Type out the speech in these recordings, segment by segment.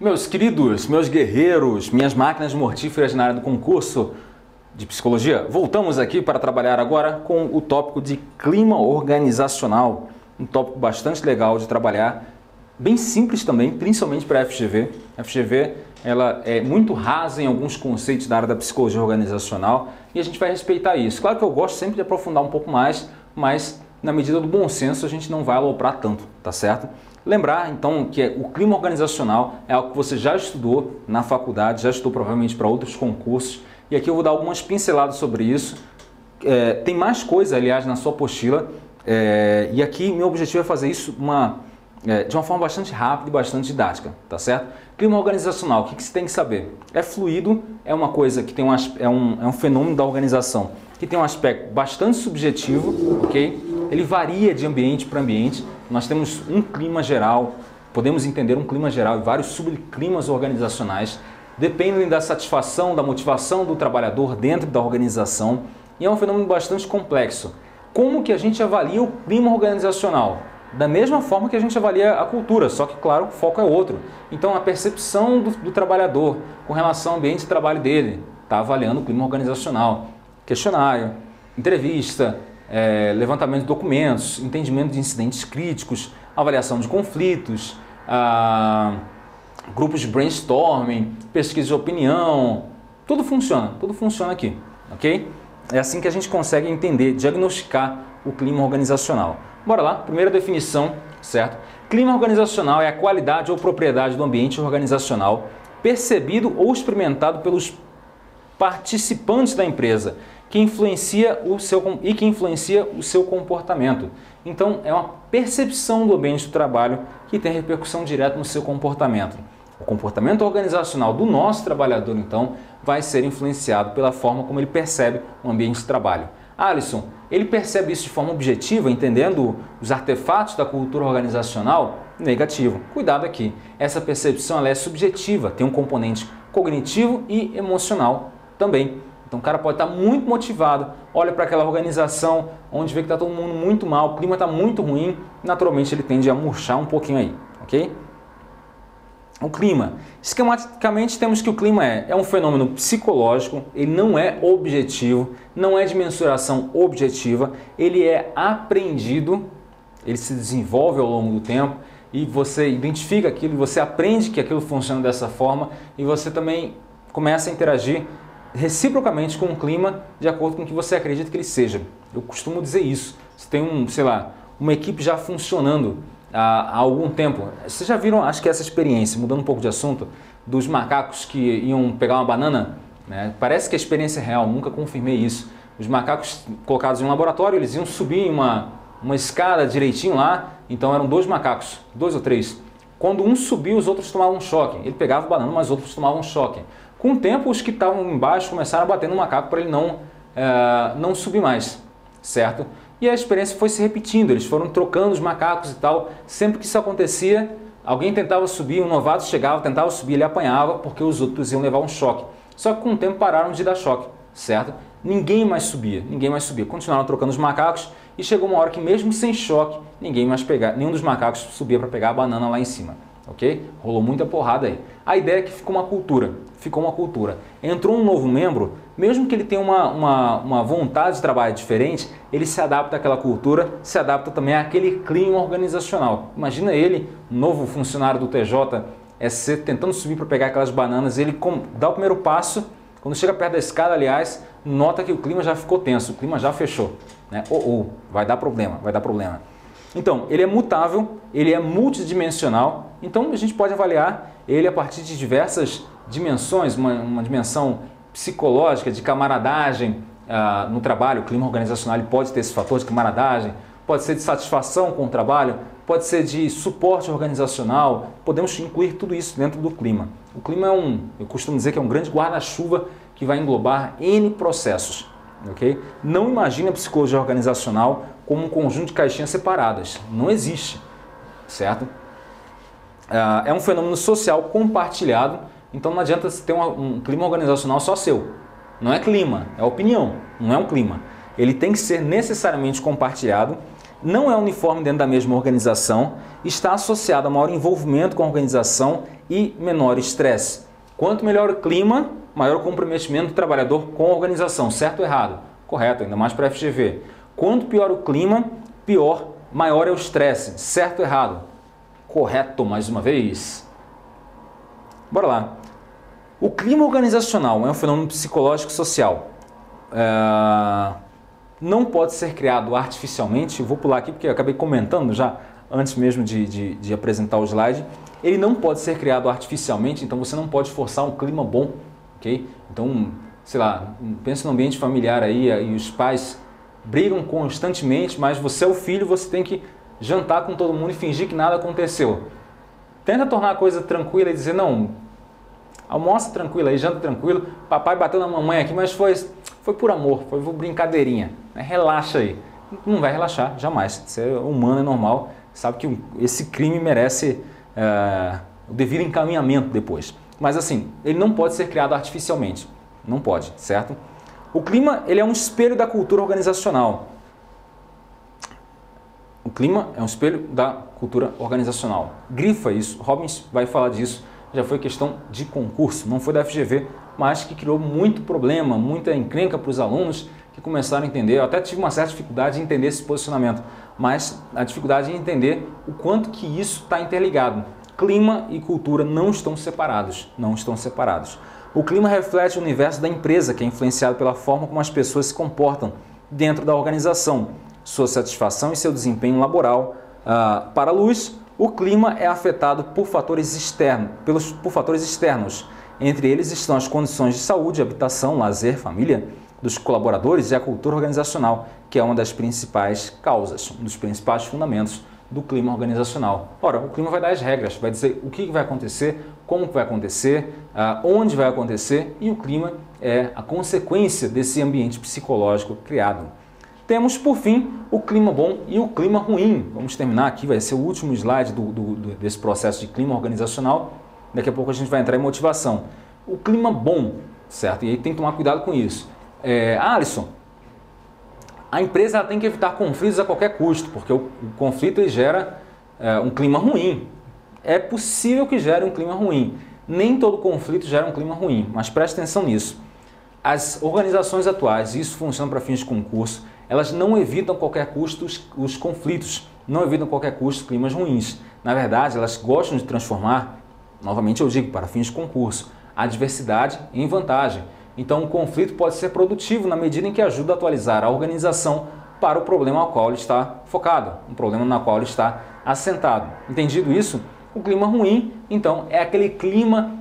Meus queridos, meus guerreiros, minhas máquinas mortíferas na área do concurso de psicologia, voltamos aqui para trabalhar agora com o tópico de clima organizacional, um tópico bastante legal de trabalhar, bem simples também, principalmente para a FGV. A FGV ela é muito rasa em alguns conceitos da área da psicologia organizacional e a gente vai respeitar isso. Claro que eu gosto sempre de aprofundar um pouco mais, mas na medida do bom senso a gente não vai aloprar tanto, tá certo? Lembrar então que o clima organizacional é algo que você já estudou na faculdade, já estudou provavelmente para outros concursos, e aqui eu vou dar algumas pinceladas sobre isso. Tem mais coisa, aliás, na sua apostila, e aqui meu objetivo é fazer isso de uma forma bastante rápida e bastante didática, tá certo? Clima organizacional, o que você tem que saber? É fluido, é uma coisa que tem é um fenômeno da organização que tem um aspecto bastante subjetivo, ok? Ele varia de ambiente para ambiente. Nós temos um clima geral, podemos entender um clima geral e vários subclimas organizacionais, dependem da satisfação, da motivação do trabalhador dentro da organização, e é um fenômeno bastante complexo. Como que a gente avalia o clima organizacional? Da mesma forma que a gente avalia a cultura, só que, claro, o foco é outro. Então, a percepção do trabalhador com relação ao ambiente de trabalho dele está avaliando o clima organizacional. Questionário, entrevista, levantamento de documentos, entendimento de incidentes críticos, avaliação de conflitos, grupos de brainstorming, pesquisa de opinião, tudo funciona aqui, ok? É assim que a gente consegue entender, diagnosticar o clima organizacional. Bora lá, primeira definição, certo? Clima organizacional é a qualidade ou propriedade do ambiente organizacional percebido ou experimentado pelos participantes da empresa, que influencia o seu comportamento. Então, é uma percepção do ambiente do trabalho que tem repercussão direta no seu comportamento. O comportamento organizacional do nosso trabalhador, então, vai ser influenciado pela forma como ele percebe o ambiente de trabalho. Alisson, ele percebe isso de forma objetiva, entendendo os artefatos da cultura organizacional? Negativo. Cuidado aqui. Essa percepção ela é subjetiva, tem um componente cognitivo e emocional também. Então o cara pode estar muito motivado, olha para aquela organização onde vê que está todo mundo muito mal, o clima está muito ruim, naturalmente ele tende a murchar um pouquinho aí, ok? O clima. Esquematicamente temos que o clima é um fenômeno psicológico, ele não é objetivo, não é de mensuração objetiva, ele é aprendido, ele se desenvolve ao longo do tempo e você identifica aquilo, você aprende que aquilo funciona dessa forma e você também começa a interagir reciprocamente com o clima de acordo com o que você acredita que ele seja. Eu costumo dizer isso. Você tem uma equipe já funcionando há algum tempo. Vocês já viram, acho que essa experiência, mudando um pouco de assunto, dos macacos que iam pegar uma banana? Né? Parece que a experiência é real, nunca confirmei isso. Os macacos colocados em um laboratório, eles iam subir uma escada direitinho lá, então eram dois macacos, 2 ou 3. Quando um subiu, os outros tomavam um choque. Ele pegava a banana, mas os outros tomavam um choque. Com o tempo, os que estavam embaixo começaram a bater no macaco para ele não subir mais, certo? E a experiência foi se repetindo, eles foram trocando os macacos e tal. Sempre que isso acontecia, alguém tentava subir, um novato chegava, tentava subir, ele apanhava porque os outros iam levar um choque. Só que com o tempo pararam de dar choque, certo? Ninguém mais subia. Continuaram trocando os macacos e chegou uma hora que mesmo sem choque, nenhum dos macacos subia para pegar a banana lá em cima. Ok? Rolou muita porrada aí. A ideia é que ficou uma cultura. Entrou um novo membro, mesmo que ele tenha uma vontade de trabalho diferente, ele se adapta àquela cultura, se adapta também àquele clima organizacional. Imagina ele, um novo funcionário do TJ, tentando subir para pegar aquelas bananas, ele dá o primeiro passo, quando chega perto da escada, aliás, nota que o clima já ficou tenso, o clima já fechou. Né? Vai dar problema. Então, ele é mutável, ele é multidimensional, então a gente pode avaliar ele a partir de diversas dimensões, uma dimensão psicológica, de camaradagem no trabalho. O clima organizacional ele pode ter esse fator de camaradagem, pode ser de satisfação com o trabalho, pode ser de suporte organizacional, podemos incluir tudo isso dentro do clima. O clima eu costumo dizer que é um grande guarda-chuva que vai englobar N processos. Okay? Não imagine a psicologia organizacional como um conjunto de caixinhas separadas. Não existe, certo? É um fenômeno social compartilhado, então não adianta você ter um clima organizacional só seu. Não é clima, é opinião, não é um clima. Ele tem que ser necessariamente compartilhado não é uniforme dentro da mesma organização, está associado a maior envolvimento com a organização e menor estresse. Quanto melhor o clima, maior o comprometimento do trabalhador com a organização. Certo ou errado? Correto, ainda mais para a FGV. Quanto pior o clima, maior é o estresse. Certo ou errado? Correto, mais uma vez. Bora lá. O clima organizacional é um fenômeno psicológico e social. Não pode ser criado artificialmente. Eu vou pular aqui porque eu acabei comentando já antes mesmo de apresentar o slide. Ele não pode ser criado artificialmente, então você não pode forçar um clima bom, ok? Então, sei lá, pensa no ambiente familiar aí e os pais brigam constantemente, mas você é o filho, você tem que jantar com todo mundo e fingir que nada aconteceu. Tenta tornar a coisa tranquila e dizer, não, almoça tranquilo aí, janta tranquilo, papai bateu na mamãe aqui, mas foi por amor, foi por brincadeirinha, né? Relaxa aí. Não vai relaxar, jamais. Você é humano, é normal, sabe que esse crime merece o devido encaminhamento depois. Mas assim, ele não pode ser criado artificialmente, não pode, certo? O clima, ele é um espelho da cultura organizacional. O clima é um espelho da cultura organizacional. Grifa isso, Robbins vai falar disso, já foi questão de concurso, não foi da FGV, mas que criou muito problema, muita encrenca para os alunos que começaram a entender. Eu até tive uma certa dificuldade em entender esse posicionamento, mas a dificuldade em entender o quanto que isso está interligado. Clima e cultura não estão separados, não estão separados. O clima reflete o universo da empresa, que é influenciado pela forma como as pessoas se comportam dentro da organização, sua satisfação e seu desempenho laboral. Para a luz, o clima é afetado por fatores externos. Entre eles estão as condições de saúde, habitação, lazer, família dos colaboradores e a cultura organizacional, que é uma das principais causas, um dos principais fundamentos do clima organizacional. Ora, o clima vai dar as regras, vai dizer o que vai acontecer, como vai acontecer, onde vai acontecer, e o clima é a consequência desse ambiente psicológico criado. Temos, por fim, o clima bom e o clima ruim. Vamos terminar aqui, vai ser o último slide desse processo de clima organizacional. Daqui a pouco a gente vai entrar em motivação. O clima bom, certo? E aí tem que tomar cuidado com isso. Alisson, a empresa tem que evitar conflitos a qualquer custo, porque o conflito ele gera um clima ruim. É possível que gere um clima ruim. Nem todo conflito gera um clima ruim, mas preste atenção nisso. As organizações atuais, e isso funciona para fins de concurso, elas não evitam a qualquer custo os conflitos, não evitam a qualquer custo climas ruins. Na verdade, elas gostam de transformar, novamente eu digo, para fins de concurso, a adversidade em vantagem. Então, o conflito pode ser produtivo na medida em que ajuda a atualizar a organização para o problema ao qual ele está focado, um problema no qual ele está assentado. Entendido isso? O clima ruim, então, é aquele clima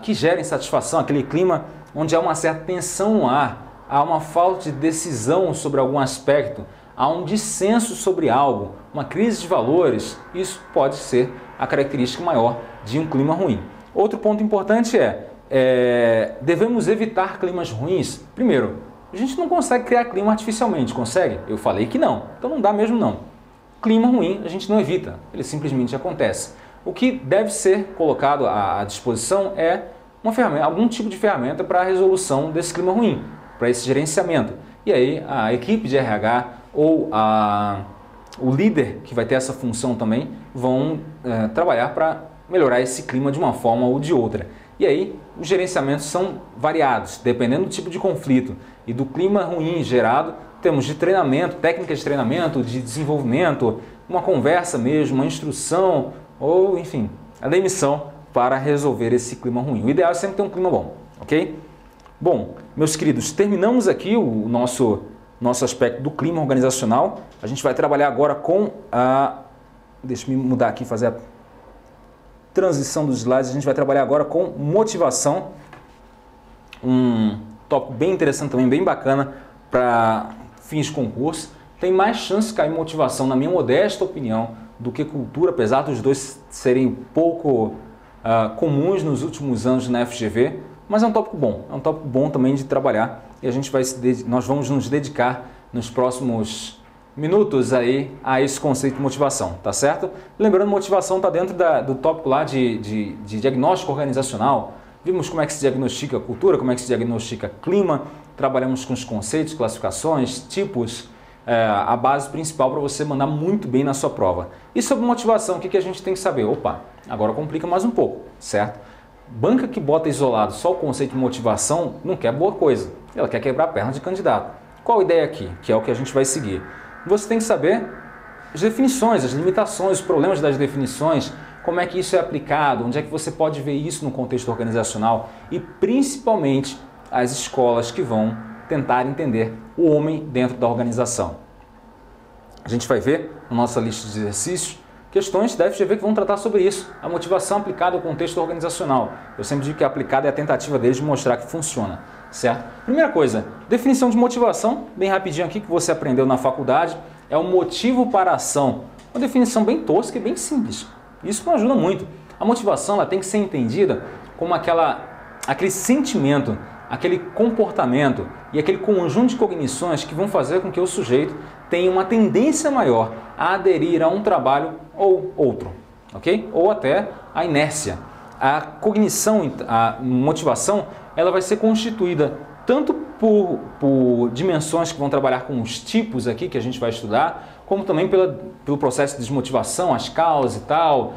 que gera insatisfação, aquele clima onde há uma certa tensão no ar, há uma falta de decisão sobre algum aspecto, há um dissenso sobre algo, uma crise de valores. Isso pode ser a característica maior de um clima ruim. Outro ponto importante devemos evitar climas ruins. Primeiro, a gente não consegue criar clima artificialmente, consegue? Eu falei que não, então não dá mesmo não. Clima ruim a gente não evita, ele simplesmente acontece. O que deve ser colocado à disposição é uma ferramenta, algum tipo de ferramenta para a resolução desse clima ruim, para esse gerenciamento. E aí a equipe de RH ou o líder que vai ter essa função também vão trabalhar para melhorar esse clima de uma forma ou de outra. E aí os gerenciamentos são variados, dependendo do tipo de conflito e do clima ruim gerado. Temos de treinamento, técnicas de treinamento, de desenvolvimento, uma conversa mesmo, uma instrução ou, enfim, a demissão para resolver esse clima ruim. O ideal é sempre ter um clima bom, ok? Bom, meus queridos, terminamos aqui o nosso aspecto do clima organizacional. A gente vai trabalhar agora com deixa eu mudar aqui, fazer a transição dos slides. A gente vai trabalhar agora com motivação. Um tópico bem interessante também, bem bacana para fins de concurso. Tem mais chance de cair motivação, na minha modesta opinião, do que cultura, apesar dos dois serem pouco comuns nos últimos anos na FGV, mas é um tópico bom também de trabalhar e nós vamos nos dedicar nos próximos minutos aí a esse conceito de motivação, tá certo? Lembrando, motivação está dentro do tópico lá de diagnóstico organizacional. Vimos como é que se diagnostica cultura, como é que se diagnostica clima, trabalhamos com os conceitos, classificações, tipos a base principal para você mandar muito bem na sua prova. E sobre motivação, o que a gente tem que saber? Opa, agora complica mais um pouco, certo? Banca que bota isolado só o conceito de motivação não quer boa coisa. Ela quer quebrar a perna de candidato. Qual a ideia aqui? Que é o que a gente vai seguir. Você tem que saber as definições, as limitações, os problemas das definições, como é que isso é aplicado, onde é que você pode ver isso no contexto organizacional e principalmente as escolas que vão tentar entender o homem dentro da organização. A gente vai ver na nossa lista de exercícios questões da FGV que vão tratar sobre isso, a motivação aplicada ao contexto organizacional. Eu sempre digo que a aplicada é a tentativa deles de mostrar que funciona, certo? Primeira coisa, definição de motivação, bem rapidinho aqui que você aprendeu na faculdade, é o motivo para a ação. Uma definição bem tosca e bem simples. Isso não ajuda muito. A motivação ela tem que ser entendida como aquele sentimento, aquele comportamento e aquele conjunto de cognições que vão fazer com que o sujeito tenha uma tendência maior a aderir a um trabalho ou outro, ok? Ou até a inércia. A cognição, a motivação, ela vai ser constituída tanto por dimensões que vão trabalhar com os tipos aqui que a gente vai estudar, como também pelo processo de desmotivação, as causas e tal,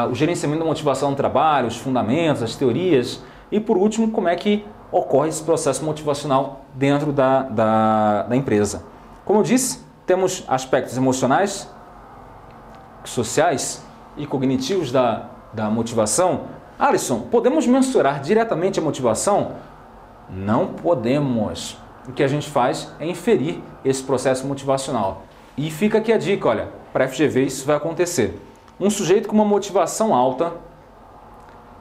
o gerenciamento da motivação no trabalho, os fundamentos, as teorias e por último, como é que ocorre esse processo motivacional dentro da empresa. Como eu disse, temos aspectos emocionais, sociais e cognitivos da motivação. Alisson, podemos mensurar diretamente a motivação? Não podemos. O que a gente faz é inferir esse processo motivacional. E fica aqui a dica, olha, para a FGV isso vai acontecer. Um sujeito com uma motivação alta,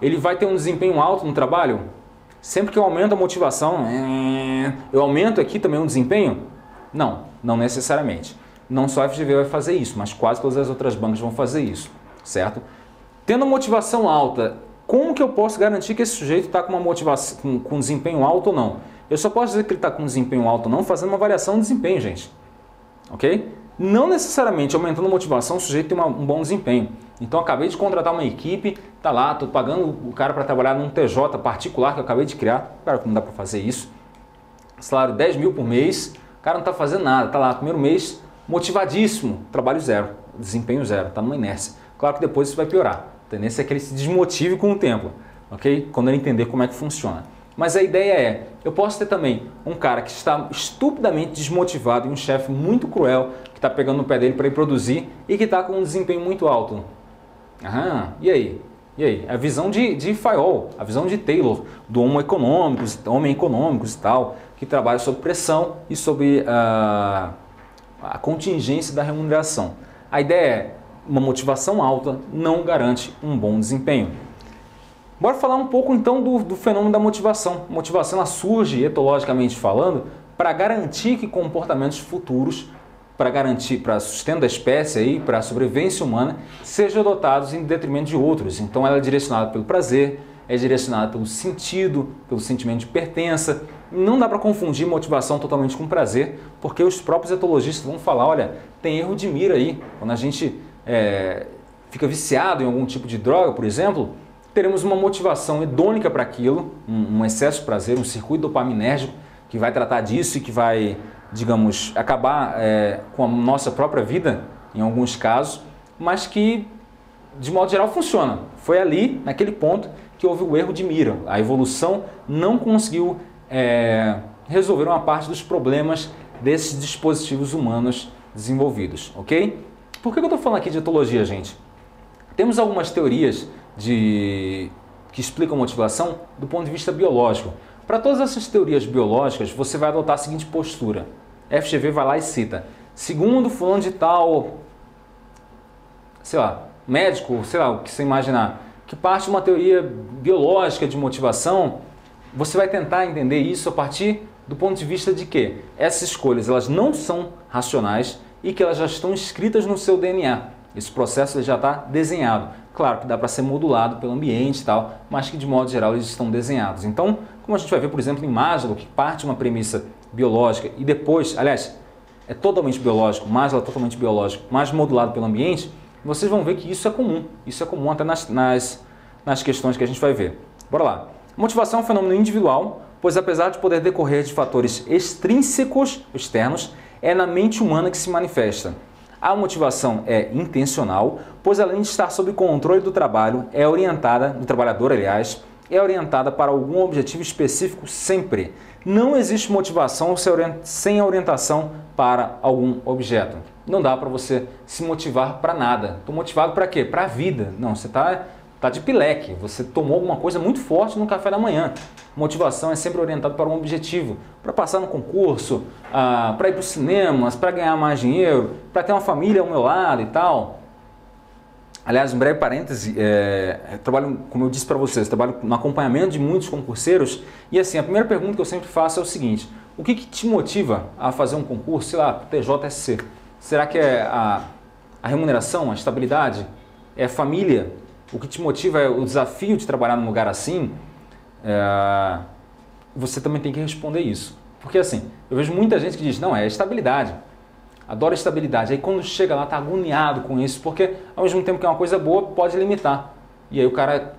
ele vai ter um desempenho alto no trabalho? Sempre que eu aumento a motivação, eu aumento aqui também o desempenho? Não necessariamente. Não só a FGV vai fazer isso, mas quase todas as outras bancas vão fazer isso, certo? Tendo motivação alta, como que eu posso garantir que esse sujeito está com uma motivação, com desempenho alto ou não? Eu só posso dizer que ele está com desempenho alto ou não fazendo uma avaliação de desempenho, gente. Ok? Não necessariamente aumentando a motivação o sujeito tem um bom desempenho. Então acabei de contratar uma equipe, tá lá, estou pagando o cara para trabalhar num TJ particular que eu acabei de criar. Claro que não dá para fazer isso. Salário 10 mil por mês, o cara não está fazendo nada, tá lá, primeiro mês, motivadíssimo, trabalho zero, desempenho zero, está numa inércia. Claro que depois isso vai piorar. A tendência é que ele se desmotive com o tempo, ok? Quando ele entender como é que funciona. Mas a ideia é, eu posso ter também um cara que está estupidamente desmotivado e um chefe muito cruel que está pegando no pé dele para ir produzir e que está com um desempenho muito alto. E aí? E aí? A visão de Fayol, a visão de Taylor, do homem econômicos e tal, que trabalha sob pressão e sob a contingência da remuneração. A ideia é, uma motivação alta não garante um bom desempenho. Bora falar um pouco então do fenômeno da motivação. A motivação ela surge, etologicamente falando, para garantir que comportamentos futuros, para sustento da espécie, para a sobrevivência humana, sejam adotados em detrimento de outros. Então ela é direcionada pelo prazer, é direcionada pelo sentido, pelo sentimento de pertença. Não dá para confundir motivação totalmente com prazer, porque os próprios etologistas vão falar, olha, tem erro de mira aí. Quando a gente fica viciado em algum tipo de droga, por exemplo, teremos uma motivação hedônica para aquilo, um excesso de prazer, um circuito dopaminérgico que vai tratar disso e que vai, digamos, acabar com a nossa própria vida, em alguns casos, mas que, de modo geral, funciona. Foi ali, naquele ponto, que houve o erro de mira. A evolução não conseguiu resolver uma parte dos problemas desses dispositivos humanos desenvolvidos, ok? Por que eu estou falando aqui de etologia, gente? Temos algumas teorias que explicam motivação do ponto de vista biológico. Para todas essas teorias biológicas, você vai adotar a seguinte postura. FGV vai lá e cita, segundo fulano de tal, sei lá, médico, sei lá, o que você imaginar, que parte de uma teoria biológica de motivação, você vai tentar entender isso a partir do ponto de vista de que essas escolhas elas não são racionais e que elas já estão escritas no seu DNA. Esse processo ele já está desenhado. Claro que dá para ser modulado pelo ambiente e tal, mas que de modo geral eles estão desenhados. Então, como a gente vai ver, por exemplo, em Maslow, que parte de uma premissa biológica e depois, aliás, é totalmente biológico, Maslow é totalmente biológico, mas modulado pelo ambiente, vocês vão ver que isso é comum. Isso é comum até nas questões que a gente vai ver. Bora lá. Motivação é um fenômeno individual, pois apesar de poder decorrer de fatores extrínsecos, externos, é na mente humana que se manifesta. A motivação é intencional, pois além de estar sob controle do trabalho, é orientada, do trabalhador aliás, é orientada para algum objetivo específico sempre. Não existe motivação sem a orientação para algum objeto. Não dá para você se motivar para nada. Estou motivado para quê? Para a vida. Não, você está de pileque. Você tomou alguma coisa muito forte no café da manhã. Motivação é sempre orientada para um objetivo. Para passar no concurso, para ir para os cinemas, para ganhar mais dinheiro, para ter uma família ao meu lado e tal. Aliás, um breve parêntese, eu trabalho, como eu disse para vocês, trabalho no acompanhamento de muitos concurseiros e assim, a primeira pergunta que eu sempre faço é o seguinte: o que te motiva a fazer um concurso, sei lá, TJSC? Será que é a remuneração, a estabilidade? É a família? O que te motiva é o desafio de trabalhar num lugar assim? Você também tem que responder isso. Porque assim, eu vejo muita gente que diz, não, é estabilidade. Adoro estabilidade. Aí quando chega lá, tá agoniado com isso, porque ao mesmo tempo que é uma coisa boa, pode limitar. E aí o cara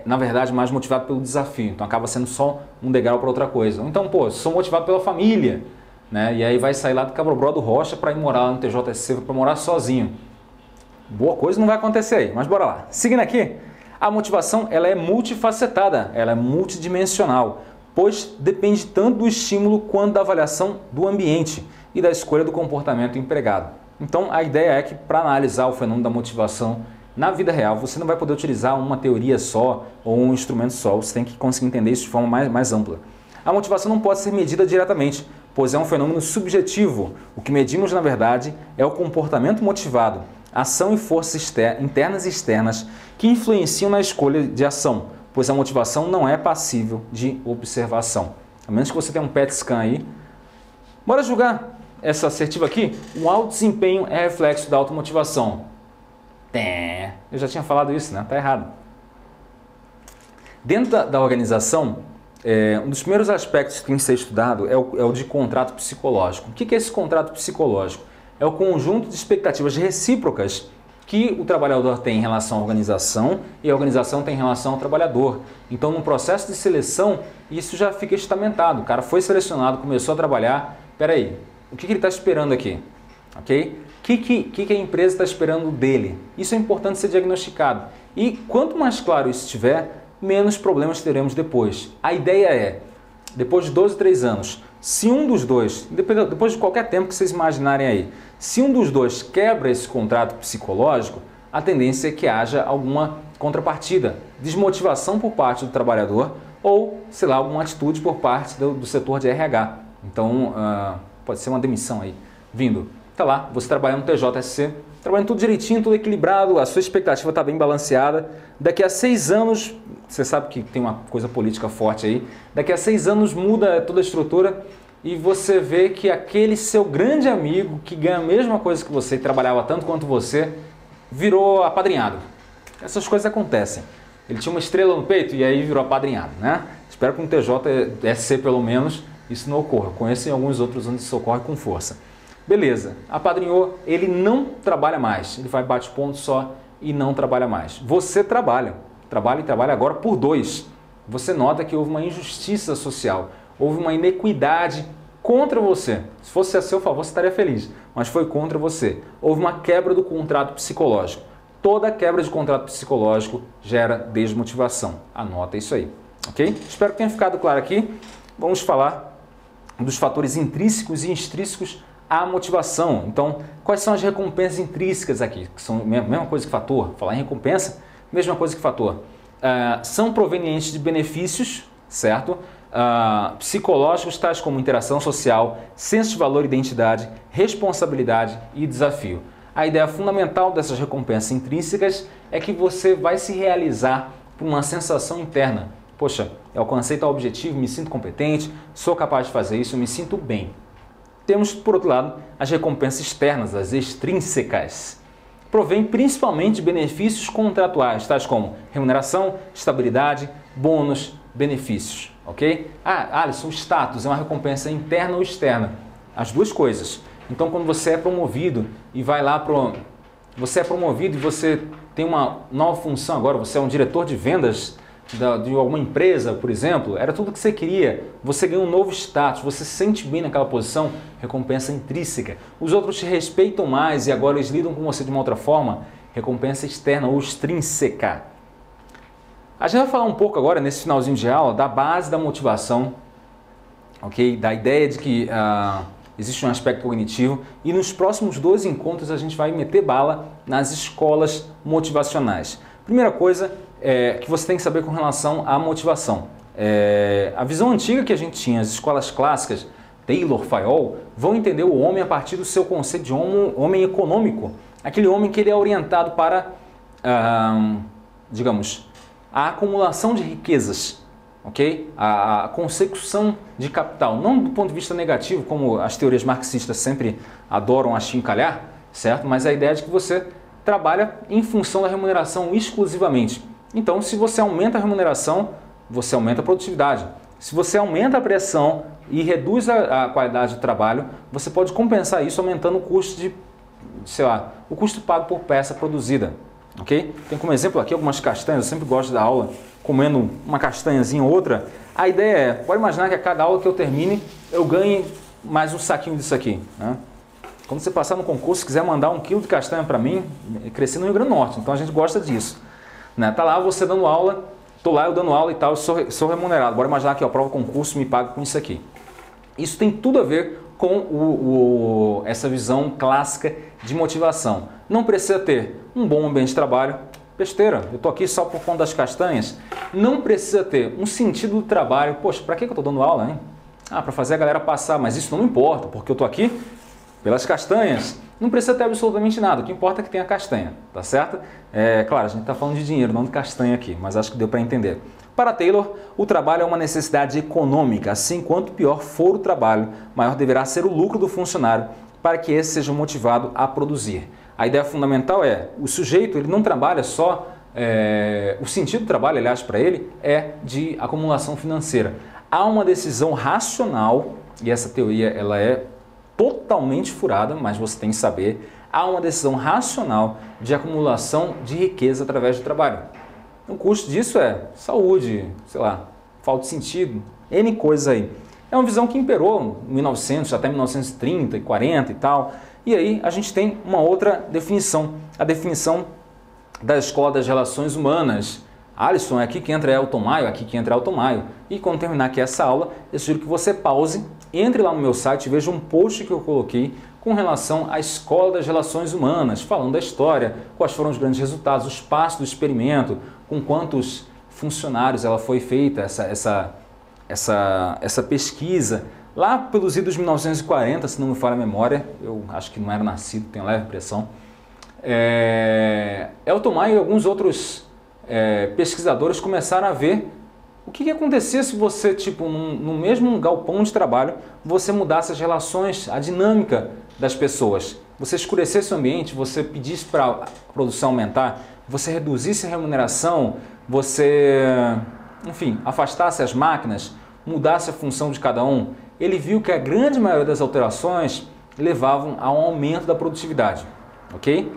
na verdade, mais motivado pelo desafio. Então acaba sendo só um degrau para outra coisa. Então, pô, sou motivado pela família, né? E aí vai sair lá do Cabrobró do Rocha para ir morar lá no TJSC, para morar sozinho. Boa coisa não vai acontecer aí, mas bora lá. Seguindo aqui, a motivação ela é multifacetada, ela é multidimensional, pois depende tanto do estímulo quanto da avaliação do ambiente e da escolha do comportamento empregado. Então a ideia é que para analisar o fenômeno da motivação na vida real, você não vai poder utilizar uma teoria só ou um instrumento só, você tem que conseguir entender isso de forma mais ampla. A motivação não pode ser medida diretamente, pois é um fenômeno subjetivo. O que medimos, na verdade, é o comportamento motivado, ação e forças internas e externas que influenciam na escolha de ação, pois a motivação não é passível de observação. A menos que você tenha um PET scan aí. Bora julgar essa assertiva aqui? O alto desempenho é reflexo da automotivação. Eu já tinha falado isso, né? Tá errado. Dentro da organização, um dos primeiros aspectos que tem que ser estudado é o de contrato psicológico. O que é esse contrato psicológico? É o conjunto de expectativas recíprocas que o trabalhador tem em relação à organização e a organização tem em relação ao trabalhador. Então, no processo de seleção, isso já fica estamentado. O cara foi selecionado, começou a trabalhar. Peraí, o que ele está esperando aqui? Ok? O que a empresa está esperando dele? Isso é importante ser diagnosticado. E quanto mais claro isso estiver, menos problemas teremos depois. A ideia é, depois de 2 ou 3 anos, se um dos dois, depois de qualquer tempo que vocês imaginarem aí, se um dos dois quebra esse contrato psicológico, a tendência é que haja alguma contrapartida, desmotivação por parte do trabalhador ou, sei lá, alguma atitude por parte do setor de RH. Então, pode ser uma demissão aí, vindo. Tá lá, você trabalhando no TJSC, trabalhando tudo direitinho, tudo equilibrado, a sua expectativa está bem balanceada. Daqui a 6 anos, você sabe que tem uma coisa política forte aí, daqui a 6 anos muda toda a estrutura e você vê que aquele seu grande amigo que ganha a mesma coisa que você e trabalhava tanto quanto você, virou apadrinhado. Essas coisas acontecem. Ele tinha uma estrela no peito e aí virou apadrinhado, né? Espero que no TJSC, pelo menos, isso não ocorra. Conheço em alguns outros onde isso ocorre com força. Beleza, apadrinhou, ele não trabalha mais, ele vai bate ponto só e não trabalha mais. Você trabalha e trabalha agora por 2. Você nota que houve uma injustiça social, houve uma inequidade contra você. Se fosse a seu favor, você estaria feliz, mas foi contra você. Houve uma quebra do contrato psicológico. Toda quebra de contrato psicológico gera desmotivação. Anota isso aí, ok? Espero que tenha ficado claro aqui. Vamos falar dos fatores intrínsecos e extrínsecos à motivação. Então, quais são as recompensas intrínsecas aqui? Que são a mesma coisa que fator. Falar em recompensa, mesma coisa que fator. São provenientes de benefícios, certo? Psicológicos, tais como interação social, senso de valor e identidade, responsabilidade e desafio. A ideia fundamental dessas recompensas intrínsecas é que você vai se realizar por uma sensação interna. Poxa, eu alcancei tal objetivo, me sinto competente, sou capaz de fazer isso, me sinto bem. Temos, por outro lado, as recompensas externas, as extrínsecas. Provém principalmente de benefícios contratuais, tais como remuneração, estabilidade, bônus, benefícios, ok? Alisson, o status é uma recompensa interna ou externa? As duas coisas. Então, quando você é promovido e vai lá você é promovido e você tem uma nova função agora, você é um diretor de vendas de alguma empresa, por exemplo, era tudo que você queria, você ganha um novo status, você se sente bem naquela posição, recompensa intrínseca. Os outros te respeitam mais e agora eles lidam com você de uma outra forma, recompensa externa ou extrínseca. A gente vai falar um pouco agora, nesse finalzinho de aula, da base da motivação, ok? Da ideia de que existe um aspecto cognitivo, e nos próximos 2 encontros a gente vai meter bala nas escolas motivacionais. Primeira coisa que você tem que saber com relação à motivação. A visão antiga que a gente tinha, as escolas clássicas, Taylor, Fayol, vão entender o homem a partir do seu conceito de homem econômico. Aquele homem que ele é orientado para, digamos, a acumulação de riquezas, ok? A consecução de capital, não do ponto de vista negativo, como as teorias marxistas sempre adoram achincalhar, certo? Mas a ideia de que você trabalha em função da remuneração exclusivamente. Então, se você aumenta a remuneração, você aumenta a produtividade. Se você aumenta a pressão e reduz a qualidade do trabalho, você pode compensar isso aumentando o custo o custo pago por peça produzida. Ok? Tem como exemplo aqui algumas castanhas, eu sempre gosto da aula comendo uma castanhazinha ou outra. A ideia é, pode imaginar que a cada aula que eu termine, eu ganhe mais um saquinho disso aqui, né? Quando você passar no concurso, quiser mandar 1 quilo de castanha para mim, cresci no Rio Grande do Norte, então a gente gosta disso, né? Tá lá você dando aula, tô lá eu dando aula e tal, eu sou remunerado. Bora imaginar que a prova concurso me paga com isso aqui. Isso tem tudo a ver com essa visão clássica de motivação. Não precisa ter um bom ambiente de trabalho, besteira, eu tô aqui só por conta das castanhas. Não precisa ter um sentido do trabalho. Poxa, para que eu tô dando aula, hein? Para fazer a galera passar, mas isso não importa, porque eu tô aqui pelas castanhas. Não precisa ter absolutamente nada, o que importa é que tenha castanha, tá certo? Claro, a gente está falando de dinheiro, não de castanha aqui, mas acho que deu para entender. Para Taylor, o trabalho é uma necessidade econômica, assim quanto pior for o trabalho, maior deverá ser o lucro do funcionário para que esse seja motivado a produzir. A ideia fundamental é, o sujeito ele não trabalha só, o sentido do trabalho, aliás, para ele, é de acumulação financeira. Há uma decisão racional, e essa teoria ela é totalmente furada, mas você tem que saber, há uma decisão racional de acumulação de riqueza através do trabalho. O custo disso é saúde, sei lá, falta de sentido, N coisas aí. É uma visão que imperou em 1900 até 1930 e 40 e tal. E aí a gente tem uma outra definição, a definição da Escola das Relações Humanas. Alisson, é aqui que entra Elton Maio, aqui que entra Elton Maio. E quando terminar aqui essa aula, eu sugiro que você pause, entre lá no meu site e veja um post que eu coloquei com relação à Escola das Relações Humanas, falando da história, quais foram os grandes resultados, os passos do experimento, com quantos funcionários ela foi feita, essa pesquisa. Lá pelos idos de 1940, se não me falha a memória, eu acho que não era nascido, tenho leve impressão, Elton Maio e alguns outros pesquisadores começaram a ver o que acontecia se você, tipo, no mesmo galpão de trabalho, você mudasse as relações, a dinâmica das pessoas. Você escurecesse o ambiente, você pedisse para a produção aumentar, você reduzisse a remuneração, você, enfim, afastasse as máquinas, mudasse a função de cada um. Ele viu que a grande maioria das alterações levavam a um aumento da produtividade, ok?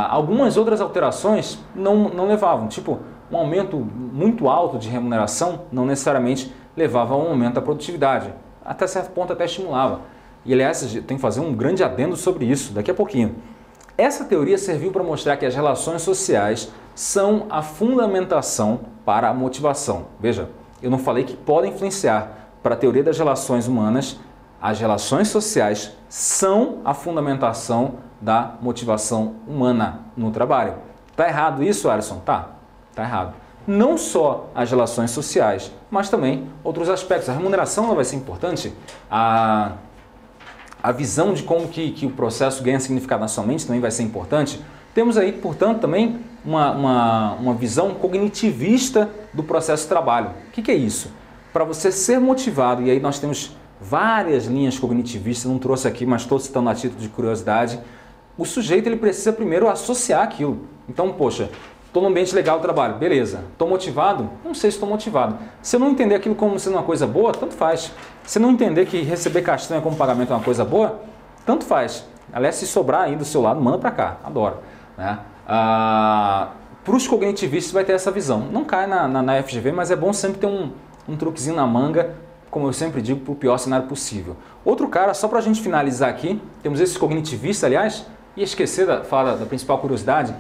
Algumas outras alterações não levavam, tipo, um aumento muito alto de remuneração não necessariamente levava a um aumento da produtividade, até certo ponto até estimulava. E aliás, tem que fazer um grande adendo sobre isso daqui a pouquinho. Essa teoria serviu para mostrar que as relações sociais são a fundamentação para a motivação. Veja, eu não falei que podem influenciar. Para a teoria das relações humanas, as relações sociais são a fundamentação da motivação humana no trabalho. Tá errado isso, Alisson? Tá errado. Não só as relações sociais, mas também outros aspectos. A remuneração ela vai ser importante, a visão de como que o processo ganha significado na sua mente também vai ser importante. Temos aí, portanto, também uma visão cognitivista do processo de trabalho. O que é isso? Para você ser motivado, e aí nós temos várias linhas cognitivistas, não trouxe aqui, mas estou citando a título de curiosidade, o sujeito ele precisa primeiro associar aquilo. Então, poxa, estou num ambiente legal de trabalho, beleza. Estou motivado? Não sei se estou motivado. Se eu não entender aquilo como sendo uma coisa boa, tanto faz. Se eu não entender que receber castanha como pagamento é uma coisa boa, tanto faz. Aliás, se sobrar aí do seu lado, manda para cá, adoro, né? para os cognitivistas vai ter essa visão. Não cai na FGV, mas é bom sempre ter um truquezinho na manga, como eu sempre digo, para o pior cenário possível. Outro cara, só para a gente finalizar aqui, temos esses cognitivistas, aliás, e esquecer de falar da principal curiosidade,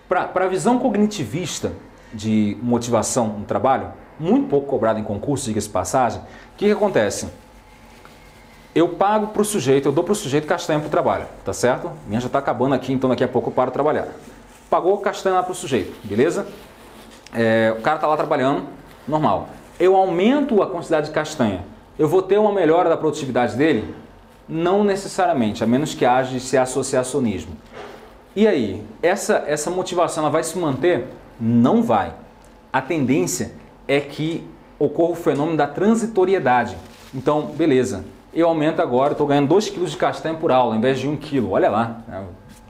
para a visão cognitivista de motivação no trabalho, muito pouco cobrado em concurso, diga-se passagem, o que acontece? Eu pago para o sujeito, eu dou para o sujeito castanha para o trabalho, tá certo? Minha já está acabando aqui, então daqui a pouco eu paro de trabalhar. Pagou castanha lá para o sujeito, beleza? O cara está lá trabalhando, normal. Eu aumento a quantidade de castanha. Eu vou ter uma melhora da produtividade dele? Não necessariamente, a menos que haja esse associacionismo. E aí, essa motivação ela vai se manter? Não vai. A tendência é que ocorra o fenômeno da transitoriedade. Então, beleza, eu aumento agora, estou ganhando 2 kg de castanha por aula, ao invés de 1 kg. Olha lá,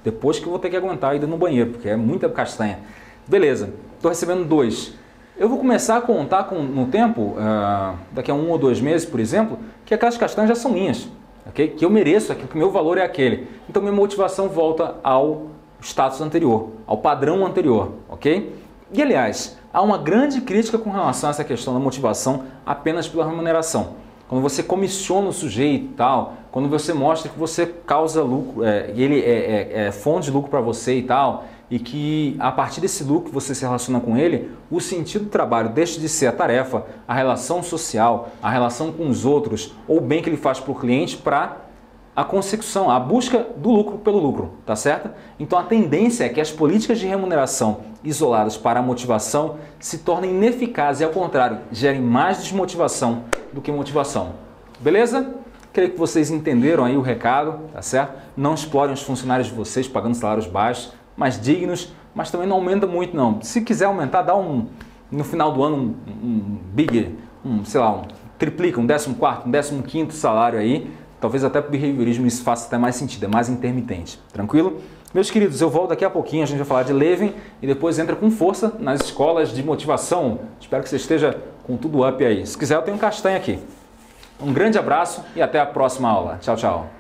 depois que eu vou ter que aguentar a ida no banheiro, porque é muita castanha. Beleza, estou recebendo 2. Eu vou começar a contar no tempo, daqui a 1 ou 2 meses, por exemplo, que aquelas castanhas já são minhas, okay? Que eu mereço aquilo, que o meu valor é aquele. Então minha motivação volta ao status anterior, ao padrão anterior, ok? E aliás, há uma grande crítica com relação a essa questão da motivação apenas pela remuneração. Quando você comissiona o sujeito e tal, quando você mostra que você causa lucro, ele é fonte de lucro para você e tal, e que a partir desse lucro você se relaciona com ele, o sentido do trabalho deixa de ser a tarefa, a relação social, a relação com os outros, ou o bem que ele faz para o cliente, para a consecução, a busca do lucro pelo lucro, tá certo? Então a tendência é que as políticas de remuneração isoladas para a motivação se tornem ineficazes e, ao contrário, gerem mais desmotivação do que motivação. Beleza? Creio que vocês entenderam aí o recado, tá certo? Não explorem os funcionários de vocês pagando salários baixos, mas dignos, mas também não aumenta muito não. Se quiser aumentar, dá no final do ano triplica, um 14º, um 15º salário aí. Talvez até para o behaviorismo isso faça até mais sentido, é mais intermitente. Tranquilo? Meus queridos, eu volto daqui a pouquinho, a gente vai falar de Levin e depois entra com força nas escolas de motivação. Espero que você esteja com tudo up aí. Se quiser, eu tenho castanha aqui. Um grande abraço e até a próxima aula. Tchau, tchau.